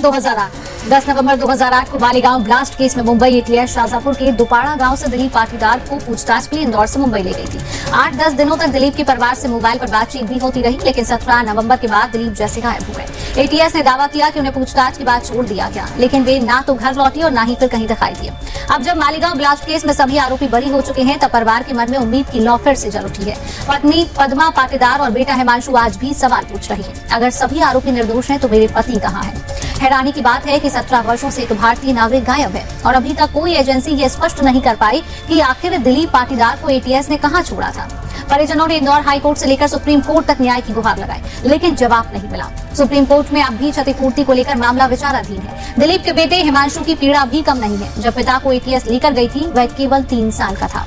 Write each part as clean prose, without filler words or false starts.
10 नवंबर 2008 को Malegaon blast case में Mumbai ATS Shajapur के दुपाड़ा गांव से दिलीप पाटीदार को पूछताछ के लिए इंदौर से मुंबई ले गई थी। 8-10 दिनों तक दिलीप के परिवार से मोबाइल पर बातचीत भी होती रही, लेकिन 17 नवंबर के बाद दिलीप जैसे गायब हो गए। एटीएस ने दावा किया कि उन्हें पूछताछ के बाद छोड़ दिया गया, लेकिन वे ना तो घर लौटी और ना ही फिर कहीं दिखाई दिए। अब जब मालेगांव ब्लास्ट केस में सभी आरोपी बरी हो चुके हैं, तब परिवार के मन में उम्मीद की लौ फिर से जल उठी है। पत्नी पद्मा पाटीदार और बेटा हिमांशु आज भी सवाल पूछ रही है, अगर सभी आरोपी निर्दोष हैं तो मेरे पति कहाँ हैं? हैरानी की बात है कि 17 वर्षों से एक भारतीय नागरिक गायब है और अभी तक कोई एजेंसी ये स्पष्ट नहीं कर पाई कि आखिर दिलीप पाटीदार को एटीएस ने कहां छोड़ा था। परिजनों ने इंदौर हाई कोर्ट से लेकर सुप्रीम कोर्ट तक न्याय की गुहार लगाई, लेकिन जवाब नहीं मिला। सुप्रीम कोर्ट में अब भी क्षतिपूर्ति को लेकर मामला विचाराधीन है। दिलीप के बेटे हिमांशु की पीड़ा भी कम नहीं है। जब पिता को एटीएस लेकर गई थी, वह केवल 3 साल का था।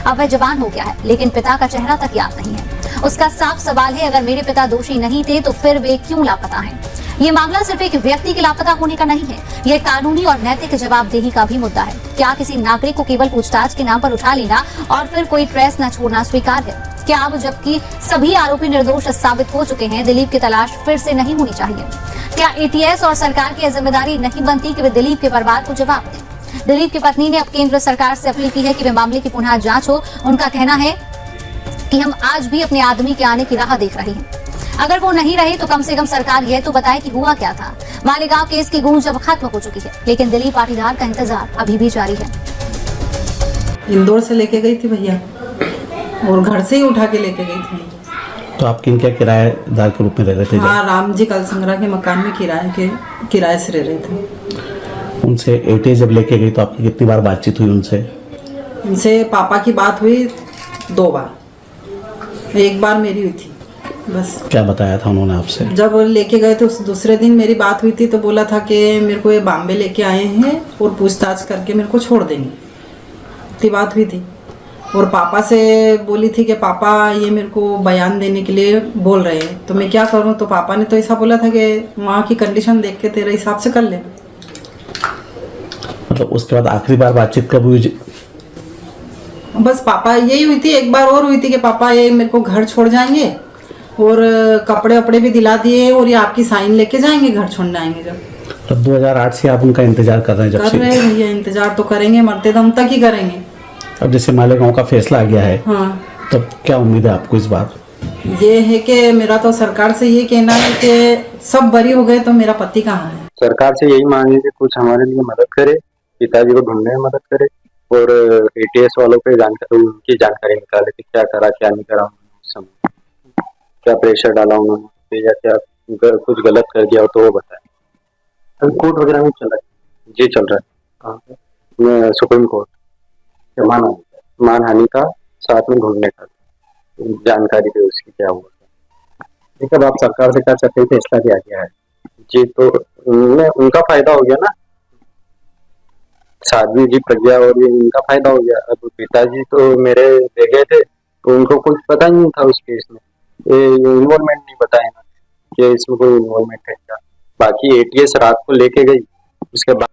अब वह जवान हो गया है, लेकिन पिता का चेहरा तक याद नहीं है। उसका साफ सवाल है, अगर मेरे पिता दोषी नहीं थे तो फिर वे क्यों लापता हैं? ये मामला सिर्फ एक व्यक्ति के लापता होने का नहीं है, यह कानूनी और नैतिक जवाबदेही का भी मुद्दा है। क्या किसी नागरिक को केवल पूछताछ के नाम पर उठा लेना और फिर कोई ट्रेस न छोड़ना स्वीकार्य है? क्या अब जबकि सभी आरोपी निर्दोष साबित हो चुके हैं, दिलीप की तलाश फिर से नहीं होनी चाहिए? क्या एटीएस और सरकार की जिम्मेदारी नहीं बनती कि वे दिलीप के परिवार को जवाब दें? दिलीप की पत्नी ने अब केंद्र सरकार से अपील की है कि वे मामले की पुनः जांच हो। उनका कहना है कि हम आज भी अपने आदमी के आने की राह देख रहे हैं। अगर वो नहीं रहे तो कम से कम सरकार यह तो बताए कि हुआ क्या था। मालेगांव केस की गूंज अब खत्म हो चुकी है, लेकिन दिलीप पाटीदार का इंतजार अभी भी जारी है। इंदौर से लेके गई थी भैया और घर से ही उठा के लेके गई थी। तो आप किन क्या किराएदार के रूप में रह रहे थे? हाँ, राम जी कलसंगरा के मकान में किराए से रह रहे थे। उनसे एटीएस जब लेके गई तो आपकी कितनी बार बातचीत हुई उनसे? उनसे पापा की बात हुई 2 बार, 1 बार मेरी हुई थी बस। क्या बताया था उन्होंने आपसे? जब लेके गए तो उस दूसरे दिन मेरी बात हुई थी तो बोला था कि मेरे को ये बॉम्बे लेके आए हैं और पूछताछ करके मेरे को छोड़ देंगे, इतनी बात हुई थी। और पापा से बोली थी कि पापा ये मेरे को बयान देने के लिए बोल रहे हैं, तो मैं क्या करूं? तो पापा ने तो ऐसा बोला था कि वहाँ की कंडीशन देख के तेरे हिसाब से कर ले। मतलब उसके बाद आखिरी बार बातचीत कब हुई? बस पापा यही हुई थी। 1 बार और हुई थी कि पापा ये मेरे को घर छोड़ जाएंगे और कपड़े वपड़े भी दिला दिए और ये आपकी साइन लेके जाएंगे, घर छोड़ने आएंगे। जब तो 2008 से आप उनका इंतजार कर रहे हैं? कर रहे हैं भैया, इंतजार तो करेंगे, मरते दम तक ही करेंगे। अब जैसे मालेगांव का फैसला आ गया है, हाँ, तो क्या उम्मीद है आपको इस बार? ये है कि मेरा तो सरकार से ये कहना है कि सब बरी हो गए तो मेरा पति कहाँ है? सरकार से यही मांगे कि कुछ हमारे लिए मदद करे, पिताजी को ढूंढने में मदद करे और एटीएस वालों पे उनकी जानकारी निकाले कि क्या करा क्या नहीं करा, उस समय क्या प्रेशर डाला उन्होंने या क्या कुछ गलत कर दिया हो तो वो बताए। कोर्ट वगैरह में चल रहा है? जी चल रहा है, सुप्रीम कोर्ट मानहानि का साथ में ढूंढने का जानकारी दे उसकी क्या हुआ। लेकिन आप सरकार से कर सकते थे, फैसला किया गया है जी, तो उनका फायदा हो गया ना, साध्वी जी प्रज्ञा, और ये उनका फायदा हो गया। अब पिताजी तो मेरे रह गए थे तो उनको कुछ पता ही नहीं था उस केस में, इन्वॉल्वमेंट नहीं बताया ना कि इसमें कोई इन्वॉल्वमेंट है क्या। बाकी एटीएस रात को लेके गई, उसके बाद